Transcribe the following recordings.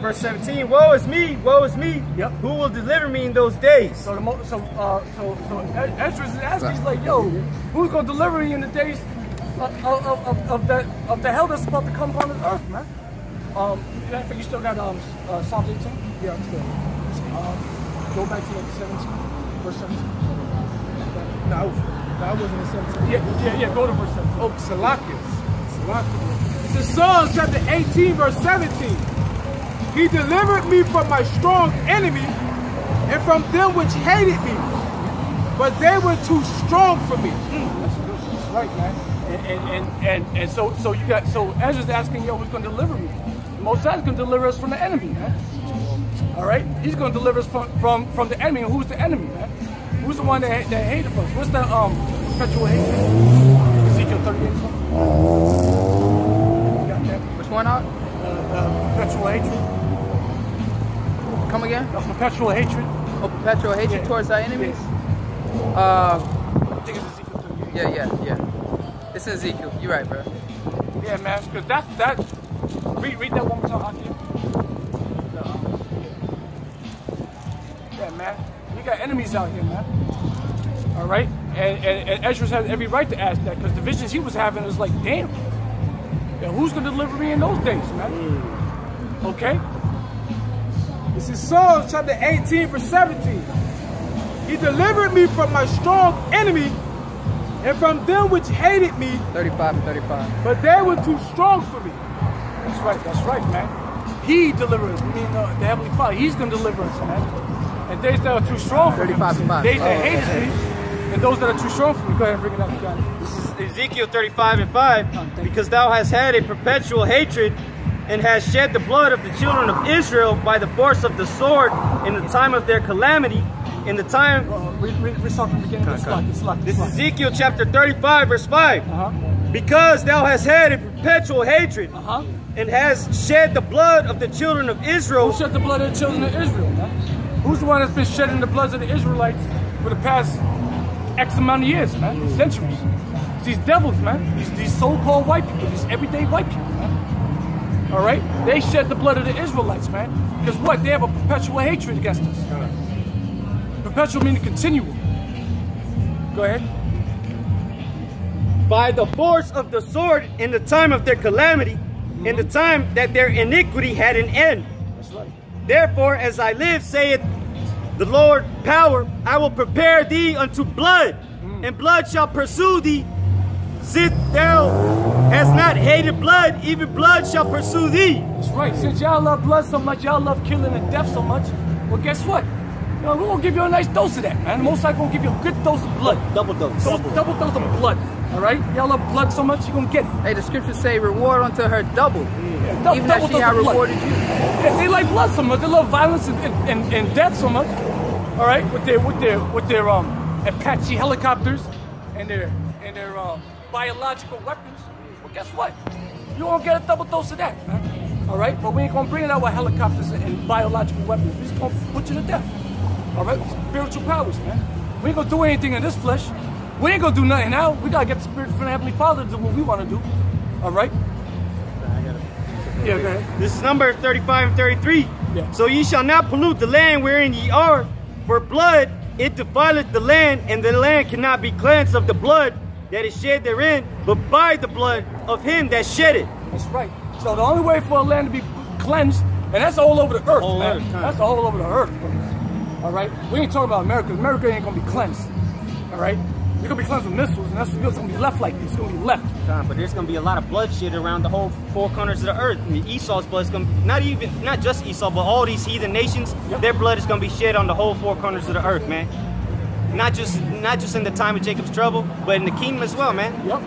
Verse 17, woe is me, woe is me. Yep. Who will deliver me in those days? So Ezra is asking, he's like, yo, who's gonna deliver me in the days of the hell that's about to come upon this earth, man? I think you still got Psalms 18? Yeah, I'm still. Go back to like 17, verse 17. No, I wasn't in 17. Yeah, go to verse 17. Oh, Salakias. It's in Psalms chapter 18, verse 17. He delivered me from my strong enemy and from them which hated me, but they were too strong for me. That's right, man. And so Ezra's asking, yo, who's gonna deliver me? Most High's gonna deliver us from the enemy, man. All right, he's gonna deliver us from the enemy. And who's the enemy, man? Who's the one that hated us? What's the perpetual hatred? Ezekiel 38. Got that? Which one out? Perpetual hatred. Come again? Perpetual hatred. Oh, perpetual hatred towards our enemies? I think it's Ezekiel 38. Yeah. It's Ezekiel. You're right, bro. Yeah, man. Because that. Read that one more time, Hakeem. Yeah, man. You got enemies out here, man. All right? And Ezra has every right to ask that because the visions he was having was like, damn. Yeah, who's going to deliver me in those days, man? Okay? This is Psalms chapter 18, verse 17. He delivered me from my strong enemy and from them which hated me. 35 and 35. But they were too strong for me. That's right, man. He delivered us. I mean, the Heavenly Father, He's going to deliver us, man. And days that are too strong for 35 and 5. Days that hate me, and those that are too strong for me. Go ahead and bring it up, Johnny. This is Ezekiel 35 and 5. Because thou hast had a perpetual hatred and hast shed the blood of the children of Israel by the force of the sword in the time of their calamity, in the time... We start from the beginning. This is Ezekiel chapter 35, verse 5. Because thou hast had a perpetual hatred and hast shed the blood of the children of Israel. Who shed the blood of the children of Israel, man? Who's the one that's been shedding the bloods of the Israelites for the past X amount of years, man? Centuries. It's these devils, man. These so-called white people, these everyday white people, man. All right? They shed the blood of the Israelites, man. Because what? They have a perpetual hatred against us. Perpetual meaning continual. Go ahead. By the force of the sword in the time of their calamity, in the time that their iniquity had an end. That's right. Therefore, as I live, saith the Lord power, I will prepare thee unto blood, and blood shall pursue thee. Since thou hast not hated blood, even blood shall pursue thee. That's right. Since y'all love blood so much, y'all love killing and death so much, well, guess what? You know, we're going to give you a nice dose of that, man. Most likely going to give you a good dose of blood. Double dose. Double dose of blood. All right? Y'all love blood so much, you're going to get it. Hey, the scriptures say reward unto her double. Yeah, even as she had rewarded you. Yeah, they like blood so much. They love violence and death so much. All right? With their Apache helicopters and their biological weapons. Well, guess what? You won't get a double dose of that, man. All right? But we ain't going to bring it out with helicopters and biological weapons. We're just going to put you to death. All right? Spiritual powers, man. We ain't going to do anything in this flesh. We ain't going to do nothing now. We got to get the spirit from the Heavenly Father to do what we want to do. All right? Yeah, go ahead. This is number 35 and 33. Yeah. So ye shall not pollute the land wherein ye are, for blood it defileth the land, and the land cannot be cleansed of the blood that is shed therein, but by the blood of him that shed it. That's right. So the only way for a land to be cleansed, and that's all over the earth, man. That's all over the earth. All right? We ain't talking about America. America ain't going to be cleansed. All right? You're going to be cleansed with missiles, and that's going to be left like this. It's going to be left. But there's going to be a lot of bloodshed around the whole four corners of the earth. I mean, Esau's blood is going to be, not just Esau, but all these heathen nations, their blood is going to be shed on the whole four corners of the earth, man. Not just in the time of Jacob's trouble, but in the kingdom as well, man. Yep.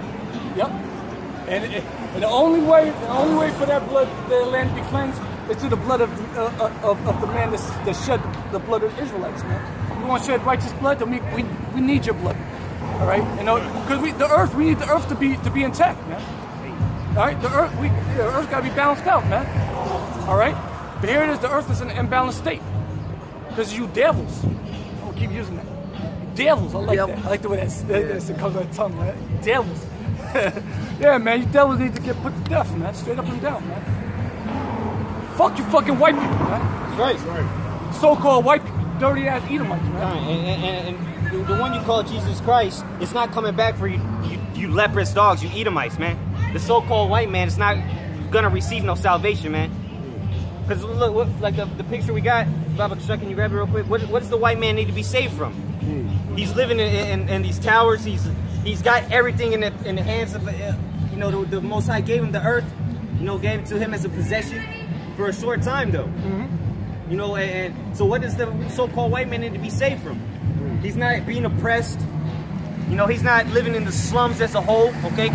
And the only way for that blood, the land to be cleansed, is through the blood of the man that shed the blood of the Israelites, man. We want to shed righteous blood, then we need your blood. All right, because we need the earth to be intact, man. All right, the earth got to be balanced out, man. All right, but here it is, the earth is in an imbalanced state because you devils. I'm gonna keep using that. Devils, I like that. I like the way that comes out of the tongue, man. Devils. Yeah, man, you devils need to get put to death, man. Straight up and down, man. Fuck you fucking white people, man. That's right. So-called white people, dirty ass Edomites, man. And the one you call Jesus Christ, it's not coming back for you leprous dogs, you Edomites, man. The so-called white man is not gonna receive no salvation, man. Because look, like the picture we got, Baba, can you grab it real quick? What does the white man need to be saved from? He's living in these towers. He's got everything in the hands of you know, the Most High gave him the earth. You know, gave it to him as a possession for a short time, though. You know, and so what does the so-called white man need to be saved from? He's not being oppressed. You know, he's not living in the slums as a whole, okay?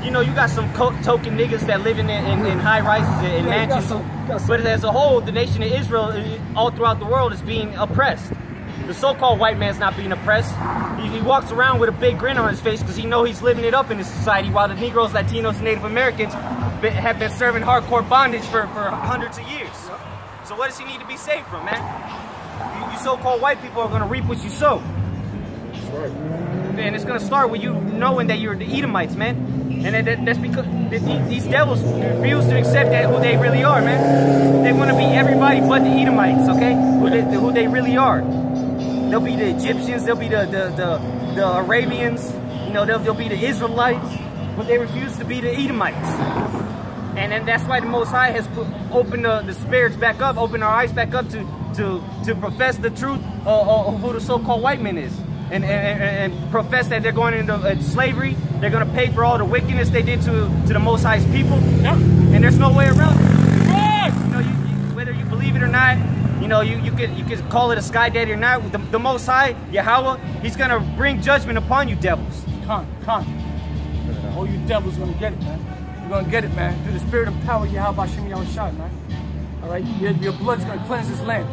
You know, you got some token niggas that live in high rises and mansions. But as a whole, the nation of Israel, all throughout the world, is being oppressed. The so-called white man's not being oppressed. He walks around with a big grin on his face because he knows he's living it up in this society, while the Negroes, Latinos, and Native Americans have been serving hardcore bondage for hundreds of years. So what does he need to be saved from, man? You so-called white people are going to reap what you sow. That's right. And it's going to start with you knowing that you're the Edomites, man. And that's because these devils refuse to accept that who they really are, man. They want to be everybody but the Edomites, okay? Who they really are. They'll be the Egyptians, they'll be the Arabians, you know, they'll be the Israelites, but they refuse to be the Edomites. And that's why the Most High has opened the spirits back up, opened our eyes back up to profess the truth of who the so-called white man is. And profess that they're going into slavery. They're going to pay for all the wickedness they did to the Most High's people. Yep. And there's no way around it. Right. You know, whether you believe it or not, you know, you could call it a sky daddy or not. The Most High, Yahweh, he's going to bring judgment upon you devils. Come. All you devils going to get it, man. You're going to get it, man. Through the spirit and power of Yahweh Hashem Yahushua, man. All right? Your blood's going to cleanse this land.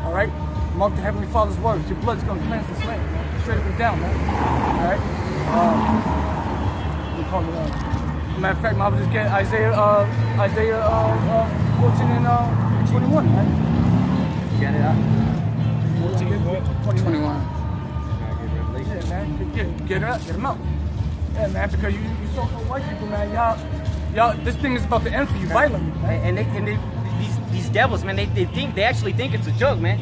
All right? Mark the Heavenly Father's words. Your blood's going to cleanse this land, man. Straight up and down, man. All right? We call it, matter of fact, I'm just get Isaiah 14 and 21, man. Get it out. 14, 21. Yeah, man. Get it out. Get them out. Yeah, man, because you so-called white people, man, y'all, this thing is about to end for you violently, man. And these devils, man, they actually think it's a joke, man.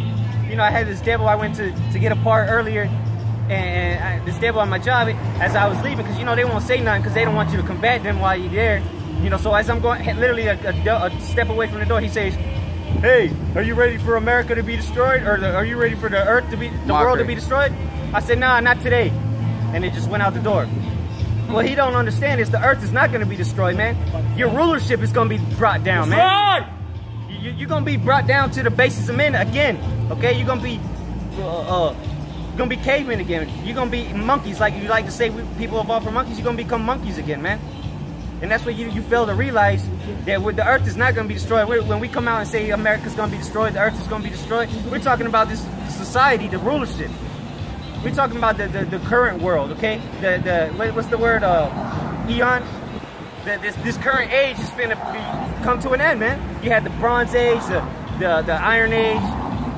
You know, I had this devil I went to get a part earlier, and this devil on my job, as I was leaving, because, you know, they won't say nothing because they don't want you to combat them while you're there. You know, so as I'm going, literally a step away from the door, he says, "Hey, are you ready for America to be destroyed? Or are you ready for the earth to be, the world to be destroyed?" I said, "Nah, not today." And it just went out the door. What he don't understand is the earth is not going to be destroyed, man. Your rulership is going to be brought down, man. Right. You're going to be brought down to the basis of men again, okay? You're going to be cavemen again. You're going to be monkeys, like you like to say people evolve from monkeys. You're going to become monkeys again, man. And that's what you fail to realize, that the earth is not going to be destroyed. When we come out and say America's going to be destroyed, the earth is going to be destroyed, we're talking about this society, the rulership. We're talking about the current world, okay? What's the word? Eon? This current age is finna come to an end, man. You had the Bronze Age, the Iron Age,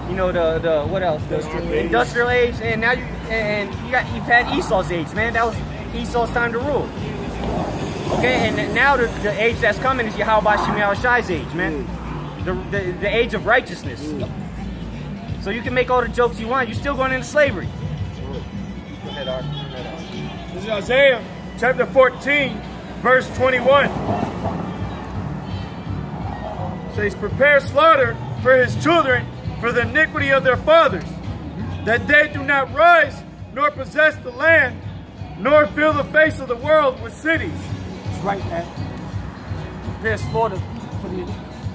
you know, the what else? The Industrial Age, and now you've had Esau's age, man. That was Esau's time to rule. Okay, and now the age that's coming is Yahweh Shem Yahushai's age, man. The age of righteousness. So you can make all the jokes you want, you're still going into slavery. This is Isaiah chapter 14, verse 21. It says, "Prepare slaughter for his children for the iniquity of their fathers, that they do not rise nor possess the land, nor fill the face of the world with cities." That's right, man. Prepare slaughter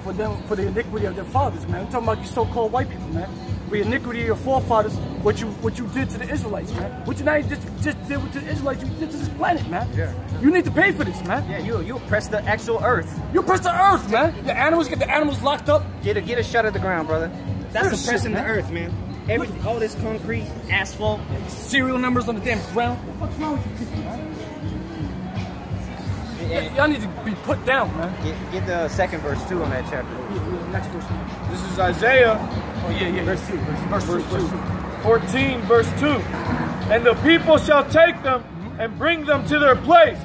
for the iniquity of their fathers, man. We're talking about you so-called white people, man. For the iniquity of your forefathers, what you did to the Israelites, man. What you not just did to the Israelites, you did to this planet, man. Yeah. You need to pay for this, man. Yeah, you oppress the actual earth. You oppress the earth, man. The animals, get the animals locked up. Get a shut of the ground, brother. That's oppressing the earth, man. All this concrete, asphalt, serial numbers on the damn ground. What the fuck's wrong with you people, man? Y'all need to be put down, man. Get the second verse 2 on that chapter. Yeah, next verse. This is Isaiah. Oh, yeah. Verse 2. Verse 2. 14, verse 2. "And the people shall take them and bring them to their place.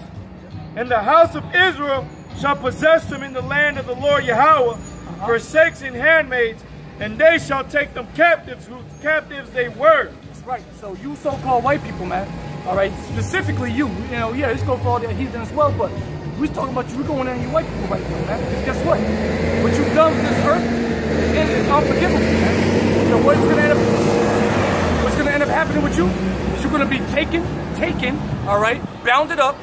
And the house of Israel shall possess them in the land of the Lord Yahweh, forsakes and handmaids, and they shall take them captives, whose captives they were. That's right. So you so-called white people, man. All right, specifically you. You know, yeah, it's go for all the heathen as well, but we're talking about you. We're going at you white people right now, man. Because guess what? What you've done with this earth is unforgivable, man. So what's gonna end up happening with you is you're gonna be taken, all right, bounded up,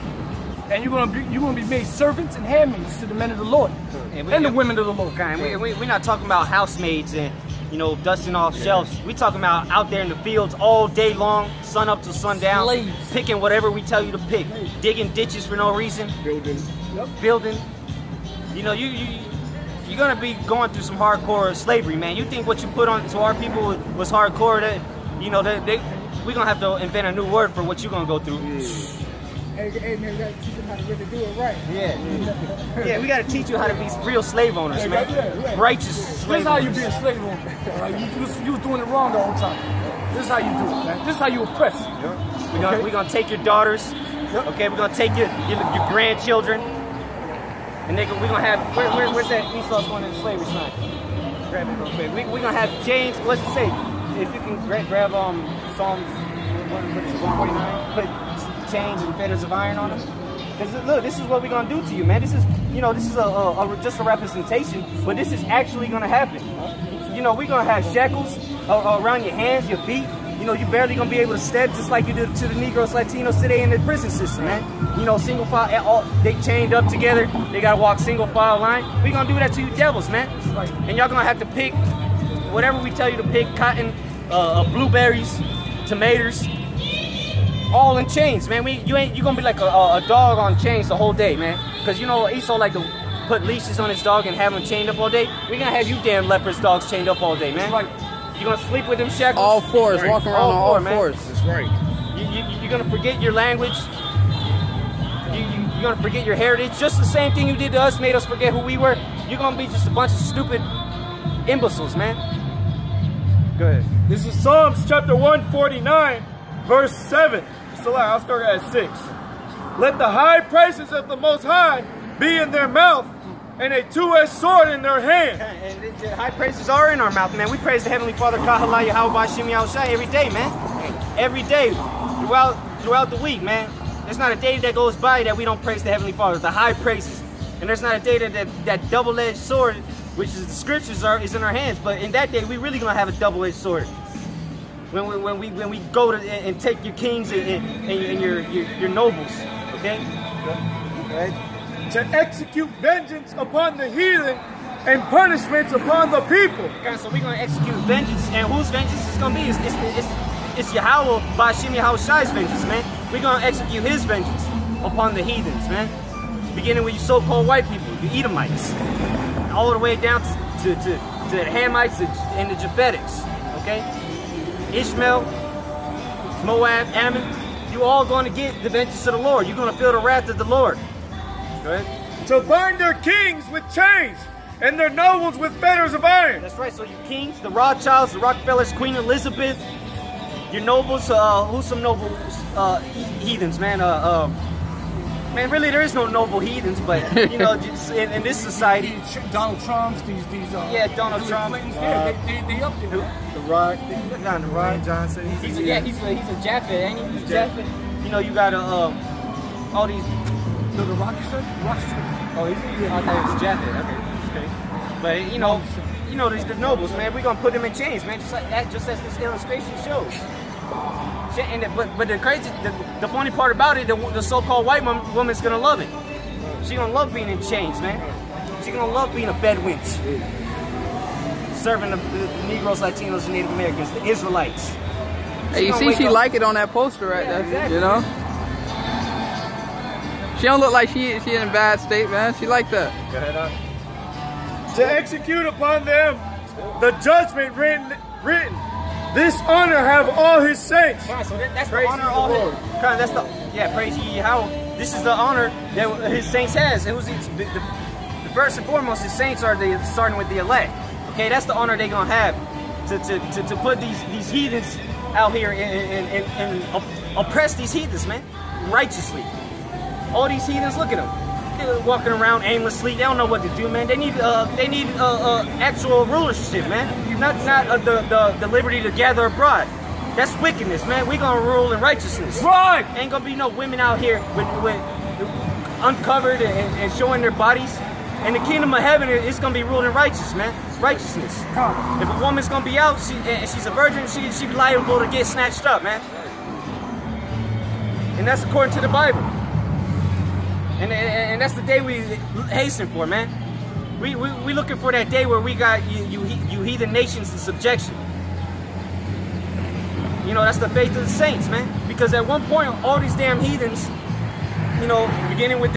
and you're gonna be made servants and handmaids to the men of the Lord and the women of the Lord. Okay, we're not talking about housemaids and, you know, dusting off shelves. We're talking about out there in the fields all day long, sun up to sundown, picking whatever we tell you to pick, digging ditches for no reason, building. You know, you're gonna be going through some hardcore slavery, man. You think what you put on to our people was hardcore? That, you know, we're gonna have to invent a new word for what you're gonna go through. Hey, man, we gotta teach them how to really do it right. Yeah, we gotta teach you how to be real slave owners, man. Righteous slave owners. This is how you be a slave owner. All right? You was doing it wrong the whole time. This is how you do it, man. This is how you oppress. We're gonna take your daughters. Okay, we're gonna take your grandchildren, and we're gonna have where's that Esau's one in the slavery sign? Grab it real quick. We're gonna have chains. What's it say? If you can grab Psalms 149, put chains and fetters of iron on them. Because look, this is what we're gonna do to you, man. This is, you know, this is just a representation, but this is actually gonna happen. You know, we're gonna have shackles around your hands, your feet. You know, you barely gonna be able to step, just like you did to the Negroes, Latinos today in the prison system, man. You know, single file, they chained up together. They gotta walk single file line. We're gonna do that to you devils, man. And y'all gonna have to pick whatever we tell you to pick: cotton, blueberries, tomatoes, all in chains, man. You gonna be like a dog on chains the whole day, man. Cause you know Esau like to put leashes on his dog and have him chained up all day. We're gonna have you damn leopards dogs chained up all day, man. You're gonna sleep with them shackles. All fours, walking around on all fours. That's right. You're gonna forget your language. You're gonna forget your heritage. Just the same thing you did to us made us forget who we were. You're gonna be just a bunch of stupid imbeciles, man. Go ahead. This is Psalms chapter 149, verse 7. I'll start at 6. Let the high praises of the Most High be in their mouth, and a two-edged sword in their hand. And the high praises are in our mouth, man. We praise the Heavenly Father, Kahala Yahweh Shem Yahushai, every day, man. Every day, throughout the week, man. There's not a day that goes by that we don't praise the Heavenly Father, the high praises. And there's not a day that double-edged sword, which is the scriptures, is in our hands. But in that day, we really gonna have a double-edged sword. When we go to and take your kings and your nobles, okay? Right. To execute vengeance upon the heathen and punishments upon the people. Okay, so we're gonna execute vengeance, and whose vengeance is gonna be? It's Yahweh by Shem Yahushai's vengeance, man. We're gonna execute his vengeance upon the heathens, man. Beginning with you so-called white people, you Edomites, all the way down to the Hamites and the Japhetics, okay? Ishmael, Moab, Ammon, you all going to get the vengeance of the Lord. You're going to feel the wrath of the Lord. Go ahead. To bind their kings with chains and their nobles with fetters of iron. That's right. So your kings, the Rothschilds, the Rockefellers, Queen Elizabeth, your nobles, who's some noble heathens, man? Man, really, there is no noble heathens, but you know, just in this society, Donald Trump's, yeah, Donald Trump, they up there. The Rock, not the Rock Johnson. He's a Japhet, ain't he? He's a Japhet. You know, you got all these. No, the Rock, you said? Oh, I thought it was Japhet. Okay. But you know the nobles, man. We're gonna put them in chains, man. Just like that, just as this illustration shows. And but the crazy, the funny part about it, the so-called white woman's gonna love it. She's gonna love being in chains, man. She's gonna love being a bed wench, serving the Negroes, Latinos, and Native Americans, the Israelites. Hey, you see, she like it on that poster right there. Exactly. You know, she don't look like she in a bad state, man. She like that. Go ahead, To execute upon them the judgment written. This honor have all his saints. So that's the honor all his. That's the praise ye how. This is the honor that his saints has. It was the first and foremost. His saints are starting with the elect. Okay, that's the honor they're gonna have to put these heathens out here and oppress these heathens, man, righteously. All these heathens, look at them. walking around aimlessly. They don't know what to do, man. They need actual rulership, man. Not the liberty to gather abroad. That's wickedness, man. We gonna rule in righteousness. Right. Ain't gonna be no women out here with uncovered and showing their bodies. And the kingdom of heaven is gonna be ruled in righteousness, man. It's righteousness. If a woman's gonna be out and she's a virgin, she be liable to get snatched up, man. And that's according to the Bible. And that's the day we hasten for, man. We looking for that day where we got you heathen nations in subjection. You know, that's the faith of the saints, man. Because at one point, all these damn heathens, you know, beginning with